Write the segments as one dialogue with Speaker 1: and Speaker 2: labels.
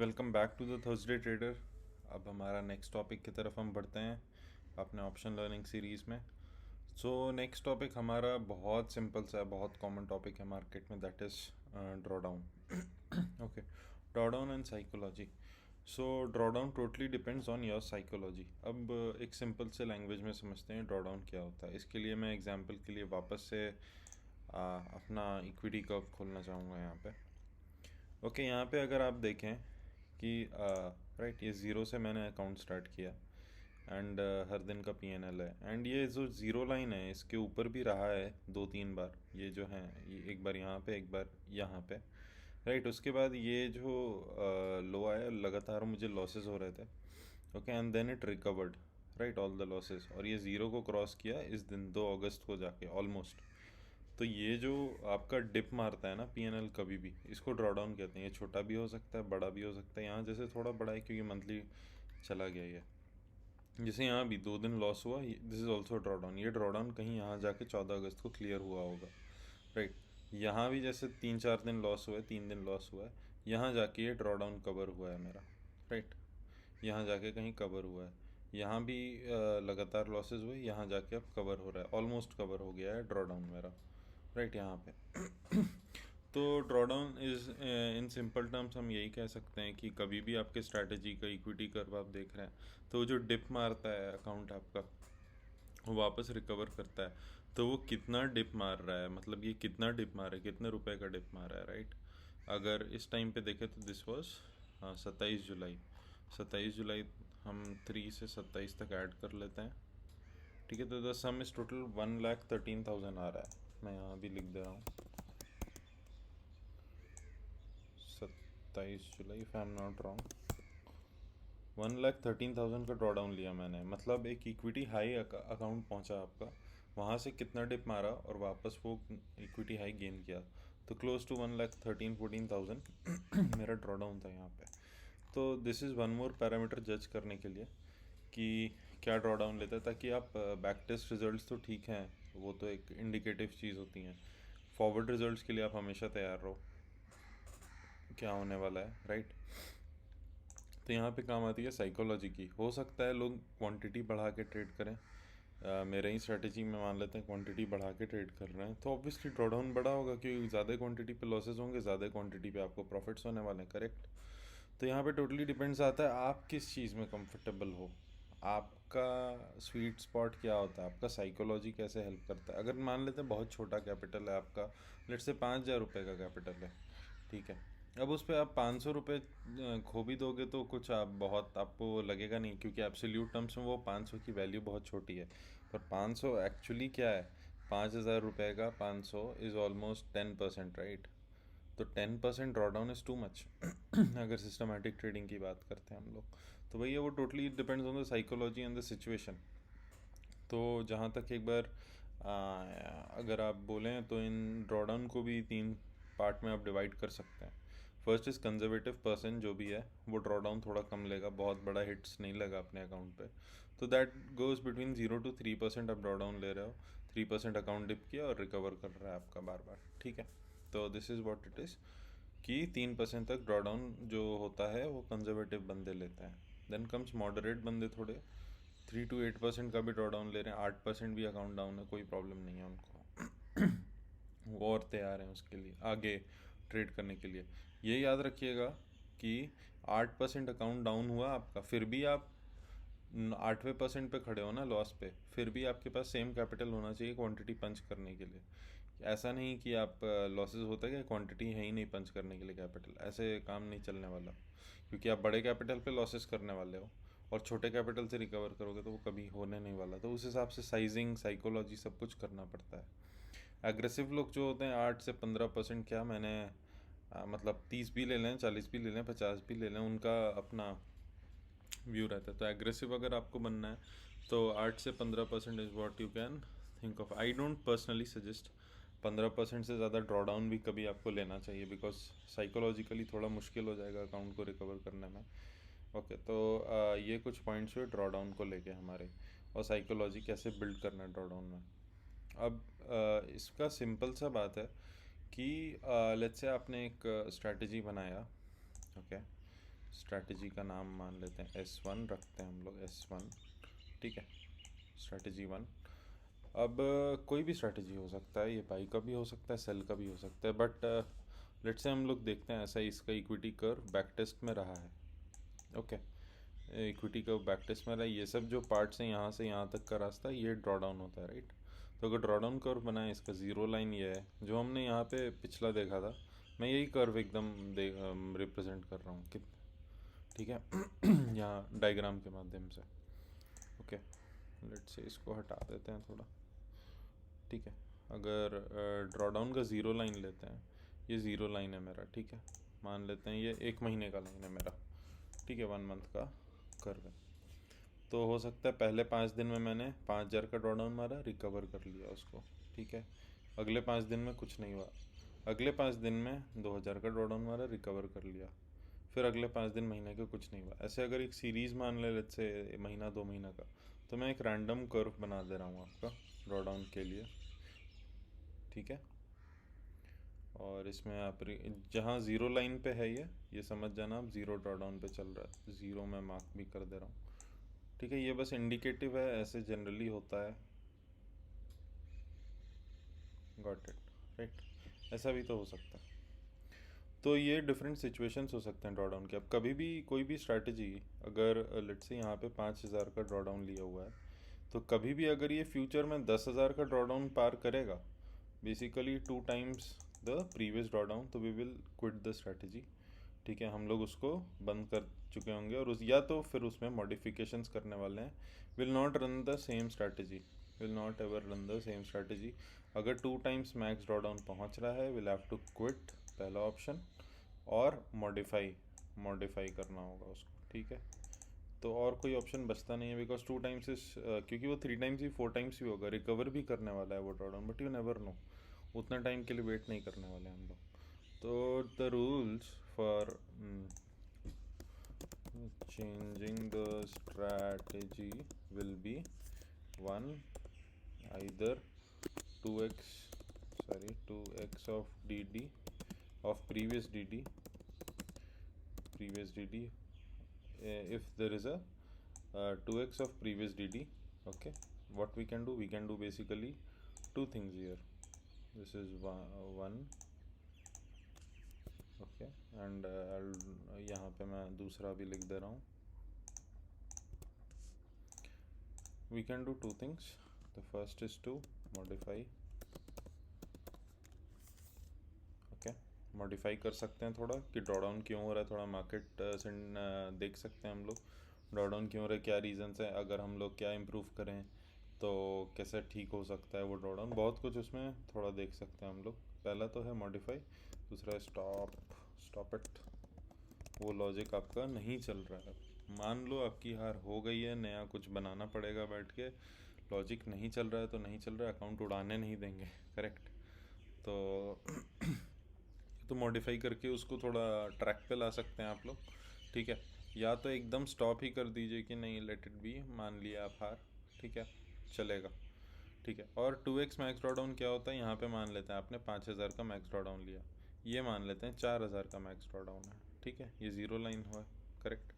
Speaker 1: Welcome back to the Thursday trader. अब हमारा next topic की तरफ हम बढ़ते हैं अपने ऑप्शन लर्निंग सीरीज़ में। सो नेक्स्ट टॉपिक हमारा बहुत सिंपल सा है, बहुत कॉमन टॉपिक है मार्केट में, that is draw down. Okay, draw down and psychology. So draw down totally depends on your psychology. अब एक सिंपल से लैंग्वेज में समझते हैं ड्रॉ डाउन क्या होता है। इसके लिए मैं एग्जांपल के लिए वापस से अपना इक्विटी कर्व खोलना चाहूँगा यहाँ पे। ओके, यहाँ पे अगर आप देखें कि राइट, ये ज़ीरो से मैंने अकाउंट स्टार्ट किया एंड हर दिन का पीएनएल है, एंड ये जो ज़ीरो लाइन है इसके ऊपर भी रहा है दो तीन बार। ये जो है, ये एक बार यहाँ पे, एक बार यहाँ पे, राइट। उसके बाद ये जो लो आया, लगातार मुझे लॉसेस हो रहे थे। Okay, and then it recovered, right, all the losses, और ये ज़ीरो को क्रॉस किया इस दिन 2 अगस्त को जाके ऑलमोस्ट। तो ये जो आपका डिप मारता है ना पीएनएल कभी भी, इसको ड्रॉ डाउन कहते हैं। ये छोटा भी हो सकता है, बड़ा भी हो सकता है। यहाँ जैसे थोड़ा बड़ा है क्योंकि मंथली चला गया ये। जैसे यहाँ भी 2 दिन लॉस हुआ, this is also draw down. ये ड्रॉ डाउन कहीं यहाँ जाके 14 अगस्त को क्लियर हुआ होगा, राइट। यहाँ भी जैसे 3-4 दिन लॉस हुआ है, 3 दिन लॉस हुआ है, यहाँ जाके ये ड्रॉ डाउन कवर हुआ है मेरा, राइट। यहाँ जाके कहीं कवर हुआ है, यहाँ भी लगातार लॉसेज हुए, यहाँ जाके अब कवर हो रहा है, ऑलमोस्ट कवर हो गया है ड्रॉ डाउन मेरा, राइट, यहाँ पे। तो draw down is, in simple terms हम यही कह सकते हैं कि कभी भी आपके स्ट्रैटेजी का इक्विटी कर्व आप देख रहे हैं, तो जो डिप मारता है अकाउंट आपका, वो वापस रिकवर करता है। तो वो कितना डिप मार रहा है, मतलब ये कितना डिप मार रहा है, कितने रुपए का डिप मार रहा है, राइट। अगर इस टाइम पे देखें तो दिस वॉज 27 जुलाई। 27 जुलाई हम 3 से 27 तक ऐड कर लेते हैं, ठीक है। तो द सम इज टोटल 1,13,000 आ रहा है। मैं यहाँ भी लिख दे रहा हूँ 27 जुलाई, if I am not wrong. 1,13,000 का ड्रॉ डाउन लिया मैंने, मतलब एक इक्विटी हाई अकाउंट पहुंचा आपका, वहाँ से कितना डिप मारा और वापस वो इक्विटी हाई गेन किया, तो क्लोज टू 1,13,000-14,000 मेरा ड्रॉ डाउन था यहाँ पे। तो this is one more parameter जज करने के लिए कि क्या ड्रॉ डाउन लेता है, ताकि आप बैक टेस्ट रिजल्ट्स तो ठीक हैं, वो तो एक इंडिकेटिव चीज़ होती हैं। फॉरवर्ड रिजल्ट्स के लिए आप हमेशा तैयार रहो क्या होने वाला है, राइट। तो यहाँ पे काम आती है साइकोलॉजी की। हो सकता है लोग क्वांटिटी बढ़ा के ट्रेड करें, मेरे ही स्ट्रेटेजी में मान लेते हैं क्वांटिटी बढ़ा के ट्रेड कर रहे हैं, तो ऑब्वियसली ड्रॉडाउन बड़ा होगा क्योंकि ज़्यादा क्वांटिटी पे लॉसेस होंगे, ज़्यादा क्वांटिटी पे आपको प्रॉफिट्स होने वाले हैं, करेक्ट। तो यहाँ पे टोटली डिपेंड्स आता है आप किस चीज़ में कंफर्टेबल हो, आपका स्वीट स्पॉट क्या होता है, आपका साइकोलॉजी कैसे हेल्प करता है। अगर मान लेते हैं बहुत छोटा कैपिटल है आपका, लेट से 5,000 रुपये का कैपिटल है, ठीक है। अब उस पर आप 500 रुपये खो भी दोगे तो कुछ आप बहुत आपको लगेगा नहीं, क्योंकि एब्सोल्यूट टर्म्स में वो 500 की वैल्यू बहुत छोटी है। पर 500 एक्चुअली क्या है, 5,000 रुपये का 500 इज़ ऑलमोस्ट 10%, राइट। तो 10% ड्रॉडाउन इज़ टू मच अगर सिस्टमेटिक ट्रेडिंग की बात करते हैं हम लोग। तो भैया वो totally depends on the psychology and the situation. तो जहाँ तक एक बार अगर आप बोलें तो इन ड्रॉडाउन को भी 3 पार्ट में आप डिवाइड कर सकते हैं। फर्स्ट इज़ कंजर्वेटिव पर्सन, जो भी है वो ड्रॉडाउन थोड़ा कम लेगा, बहुत बड़ा हिट्स नहीं लगा अपने अकाउंट पे, तो दैट गोज़ बिटवीन 0 to 3% आप ड्रॉडाउन ले रहे हो। 3% अकाउंट डिप किया और रिकवर कर रहा है आपका बार बार, ठीक है। तो this is what it is कि 3% तक ड्रॉडाउन जो होता है वो कंजर्वेटिव बंदे लेते हैं। देन कम्स मॉडरेट बंदे, थोड़े 3 to 8% का भी ड्रॉ डाउन ले रहे हैं, 8% भी अकाउंट डाउन है, कोई प्रॉब्लम नहीं है उनको। वो और तैयार हैं उसके लिए आगे ट्रेड करने के लिए। ये याद रखिएगा कि 8% अकाउंट डाउन हुआ आपका, फिर भी आप 8वें% पे खड़े हो ना लॉस पे, फिर भी आपके पास सेम कैपिटल होना चाहिए क्वांटिटी पंच करने के लिए। ऐसा नहीं कि आप लॉसेस होता है कि क्वांटिटी है ही नहीं पंच करने के लिए कैपिटल, ऐसे काम नहीं चलने वाला, क्योंकि आप बड़े कैपिटल पे लॉसेस करने वाले हो और छोटे कैपिटल से रिकवर करोगे तो वो कभी होने नहीं वाला। तो उस हिसाब से साइजिंग, साइकोलॉजी सब कुछ करना पड़ता है। एग्रेसिव लोग जो होते हैं 8 से 15%, क्या मैंने मतलब 30 भी ले लें, 40 भी ले लें, 50 भी ले लें, उनका अपना व्यू रहता है। तो एग्रेसिव अगर आपको बनना है तो 8 से 15% is what you can think of. I don't personally suggest 15% से ज़्यादा ड्रॉ डाउन भी कभी आपको लेना चाहिए, बिकॉज साइकोलॉजिकली थोड़ा मुश्किल हो जाएगा अकाउंट को रिकवर करने में। ओके, तो ये कुछ पॉइंट्स हुए ड्रॉ डाउन को लेके हमारे, और साइकोलॉजी कैसे बिल्ड करना है ड्रॉ डाउन में। अब इसका सिंपल सा बात है कि लेट्स से आपने एक स्ट्रैटेजी बनाया, ओके, स्ट्रैटेजी का नाम मान लेते हैं S1 रखते हैं हम लोग, S1, ठीक है, स्ट्रैटेजी 1। अब कोई भी स्ट्रैटेजी हो सकता है, ये बाई का भी हो सकता है, सेल का भी हो सकता है, बट लेट्स से हम लोग देखते हैं ऐसा इसका इक्विटी कर्व बैक टेस्ट में रहा है। Okay, equity curve back test में रहा है, ये सब जो पार्ट्स हैं यहाँ से यहाँ तक का रास्ता ये ड्रॉ डाउन होता है, राइट। तो अगर ड्रॉ डाउन कर्व बनाए, इसका ज़ीरो लाइन ये है जो हमने यहाँ पे पिछला देखा था, मैं यही कर्व एकदम रिप्रेजेंट कर रहा हूँ कि ठीक है यहाँ डायग्राम के माध्यम से। ओके, लेट्स से इसको हटा देते हैं थोड़ा, ठीक है। अगर ड्रॉ डाउन का ज़ीरो लाइन लेते हैं, ये ज़ीरो लाइन है मेरा, ठीक है, मान लेते हैं ये 1 महीने का लाइन है मेरा, ठीक है, 1 मंथ का कर्व है। तो हो सकता है पहले 5 दिन में मैंने 5,000 का ड्रॉ डाउन मारा, रिकवर कर लिया उसको, ठीक है। अगले 5 दिन में कुछ नहीं हुआ, अगले 5 दिन में 2,000 का ड्रॉ डाउन मारा, रिकवर कर लिया, फिर अगले 5 दिन महीने के कुछ नहीं हुआ। ऐसे अगर एक सीरीज़ मान ले लेते से महीना 2 महीना का, तो मैं एक रैंडम कर्व बना दे रहा हूँ आपका ड्रॉ डाउन के लिए, ठीक है। और इसमें आप जहाँ ज़ीरो लाइन पे है ये समझ जाना आप ज़ीरो ड्रॉ डाउन पे चल रहा है, ज़ीरो मैं मार्क भी कर दे रहा हूँ, ठीक है। ये बस इंडिकेटिव है, ऐसे जनरली होता है, गॉट इट, राइट। ऐसा भी तो हो सकता है। तो ये डिफरेंट सिचुएशंस हो सकते हैं ड्रॉ डाउन के। अब कभी भी कोई भी स्ट्रैटेजी, अगर लेट्स से यहाँ पे 5,000 का ड्रॉ डाउन लिया हुआ है, तो कभी भी अगर ये फ्यूचर में 10,000 का ड्रॉ डाउन पार करेगा, basically 2 times the previous draw down, तो we will quit the strategy, ठीक है। हम लोग उसको बंद कर चुके होंगे और उस या तो फिर उसमें मॉडिफिकेशंस करने वाले हैं। Will not run the same strategy, will not ever run the same strategy. अगर 2 times मैक्स ड्रॉ डाउन पहुँच रहा है, विल हैव टू क्विट, पहला ऑप्शन, और मॉडिफाई करना होगा उसको, ठीक है। तो और कोई ऑप्शन बचता नहीं है, बिकॉज 2 times इस क्योंकि वो 3 times ही 4 times भी होगा, रिकवर भी करने वाला है वो draw down, but you never know, उतना टाइम के लिए वेट नहीं करने वाले हम लोग। तो the rules for changing the strategy will be 1, either 2x of dd of previous dd, if there is a 2x of previous dd, okay. What we can do basically 2 things here. This is one, okay, and यहाँ पे मैं दूसरा भी लिख दे रहा हूँ। We can do 2 things. The first is to modify, okay, modify कर सकते हैं थोड़ा कि ड्रॉ डाउन क्यों हो रहा है, थोड़ा मार्केट से देख सकते हैं हम लोग ड्रॉ डाउन क्यों हो रहा है, क्या रीजंस है, अगर हम लोग क्या इम्प्रूव करें तो कैसे ठीक हो सकता है वो ड्रॉ डाउन, बहुत कुछ उसमें थोड़ा देख सकते हैं हम लोग। पहला तो है मॉडिफाई, दूसरा है स्टॉप इट। वो लॉजिक आपका नहीं चल रहा है, मान लो आपकी हार हो गई है, नया कुछ बनाना पड़ेगा बैठ के, लॉजिक नहीं चल रहा है तो नहीं चल रहा है, अकाउंट उड़ाने नहीं देंगे, करेक्ट। तो मॉडिफाई करके उसको थोड़ा ट्रैक पे ला सकते हैं आप लोग, ठीक है। या तो एकदम स्टॉप ही कर दीजिए कि नहीं, लेट इट बी, मान लिया आप हार, ठीक है, चलेगा, ठीक है। और 2x मैक्स ड्रॉ डाउन क्या होता है, यहाँ पे मान लेते हैं आपने 5,000 का मैक्स ड्रॉ डाउन लिया, ये मान लेते हैं 4,000 का मैक्स ड्रॉ डाउन है, ठीक है, ये ज़ीरो लाइन हुआ, करेक्ट।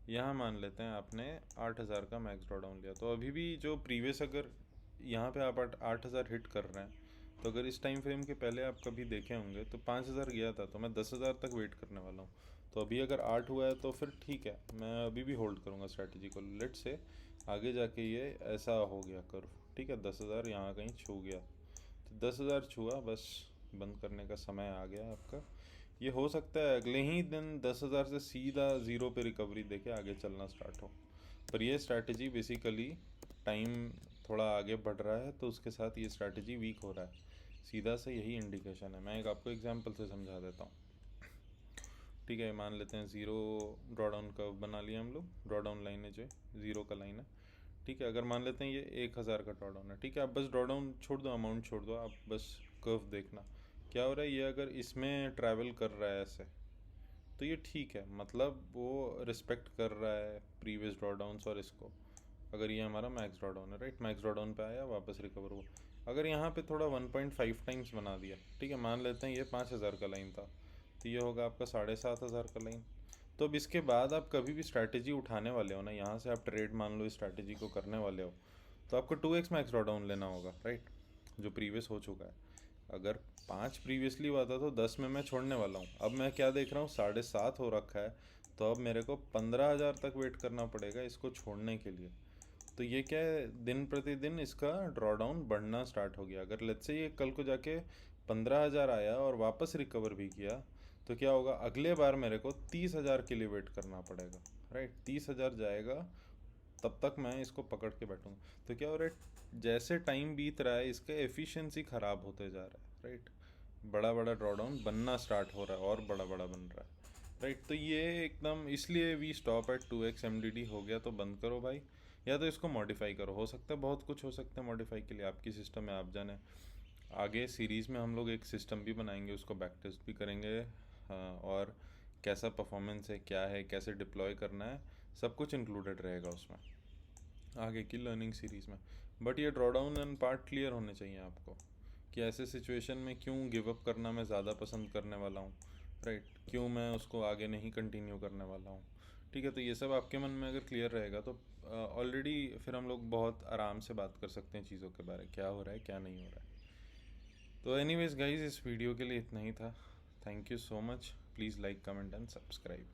Speaker 1: यहाँ मान लेते हैं आपने 8,000 का मैक्स ड्रॉ डाउन लिया, तो अभी भी जो प्रीवियस, अगर यहाँ पे आप 8,000 हिट कर रहे हैं, तो अगर इस टाइम फ्रेम के पहले आप कभी देखे होंगे तो 5,000 गया था, तो मैं 10,000 तक वेट करने वाला हूँ। तो अभी अगर 8 हुआ है तो फिर ठीक है, मैं अभी भी होल्ड करूँगा स्ट्रैटेजी को। लेट से आगे जाके ये ऐसा हो गया कर्व, ठीक है, 10,000 यहाँ कहीं छू गया, तो 10,000 छुआ, बस बंद करने का समय आ गया आपका। ये हो सकता है अगले ही दिन 10,000 से सीधा ज़ीरो पे रिकवरी देके आगे चलना स्टार्ट हो, पर ये स्ट्रैटेजी बेसिकली टाइम थोड़ा आगे बढ़ रहा है तो उसके साथ ये स्ट्रैटेजी वीक हो रहा है, सीधा से यही इंडिकेशन है। मैं एक आपको एग्जांपल से समझा देता हूँ, ठीक है। मान लेते हैं ज़ीरो ड्रॉ डाउन कर्व बना लिया हम लोग, ड्रॉ डाउन लाइन है जो ज़ीरो का लाइन है, ठीक है। अगर मान लेते हैं ये 1,000 का ड्रॉ डाउन है, ठीक है, आप बस ड्रॉ डाउन छोड़ दो, अमाउंट छोड़ दो, आप बस कर्व देखना क्या हो रहा है। ये अगर इसमें ट्रैवल कर रहा है ऐसे, तो ये ठीक है, मतलब वो रिस्पेक्ट कर रहा है प्रीवियस ड्रॉ डाउन्स और इसको। अगर ये हमारा मैक्स ड्रॉ डाउन है, राइट, मैक्स ड्रॉ डाउन पे आया, वापस रिकवर हुआ। अगर यहाँ पे थोड़ा 1.5 टाइम्स बना दिया, ठीक है, मान लेते हैं ये 5,000 का लाइन था, तो ये होगा आपका 7,500 का लाइन। तो अब इसके बाद आप कभी भी स्ट्रैटेजी उठाने वाले हो ना, यहाँ से आप ट्रेड मान लो इस स्ट्रैटेजी को करने वाले हो, तो आपको 2x मैक्स ड्रॉडाउन लेना होगा, राइट, जो प्रीवियस हो चुका है। अगर 5 प्रीवियसली हुआ था तो 10 में मैं छोड़ने वाला हूँ। अब मैं क्या देख रहा हूँ, 7.5 हो रखा है, तो अब मेरे को 15,000 तक वेट करना पड़ेगा इसको छोड़ने के लिए। तो ये क्या है, दिन प्रतिदिन इसका ड्रॉडाउन बढ़ना स्टार्ट हो गया। अगर लेट्स से ये कल को जाके 15,000 आया और वापस रिकवर भी किया, तो क्या होगा, अगले बार मेरे को 30,000 के लिए वेट करना पड़ेगा, राइट। 30,000 जाएगा, तब तक मैं इसको पकड़ के बैठूंगा। तो क्या हो रहा है, जैसे टाइम बीत रहा है इसका एफिशिएंसी ख़राब होते जा रहा है, राइट। बड़ा बड़ा ड्रॉडाउन बनना स्टार्ट हो रहा है और बड़ा बड़ा बन रहा है, राइट। तो ये एकदम इसलिए we stop at 2x MDD हो गया, तो बंद करो भाई, या तो इसको मॉडिफाई करो। हो सकता है बहुत कुछ हो सकता है मॉडिफाई के लिए, आपकी सिस्टम में आप जाने। आगे सीरीज़ में हम लोग एक सिस्टम भी बनाएंगे, उसको बैक टेस्ट भी करेंगे, और कैसा परफॉर्मेंस है, क्या है, कैसे डिप्लॉय करना है, सब कुछ इंक्लूडेड रहेगा उसमें आगे की लर्निंग सीरीज़ में। बट ये ड्रॉडाउन एंड पार्ट क्लियर होने चाहिए आपको, कि ऐसे सिचुएशन में क्यों गिव अप करना मैं ज़्यादा पसंद करने वाला हूँ, राइट, क्यों मैं उसको आगे नहीं कंटिन्यू करने वाला हूँ। ठीक है, तो ये सब आपके मन में अगर क्लियर रहेगा तो ऑलरेडी फिर हम लोग बहुत आराम से बात कर सकते हैं चीज़ों के बारे में, क्या हो रहा है क्या नहीं हो रहा है। तो एनीवेज गाइज, इस वीडियो के लिए इतना ही था। Thank you so much. Please like, comment and subscribe.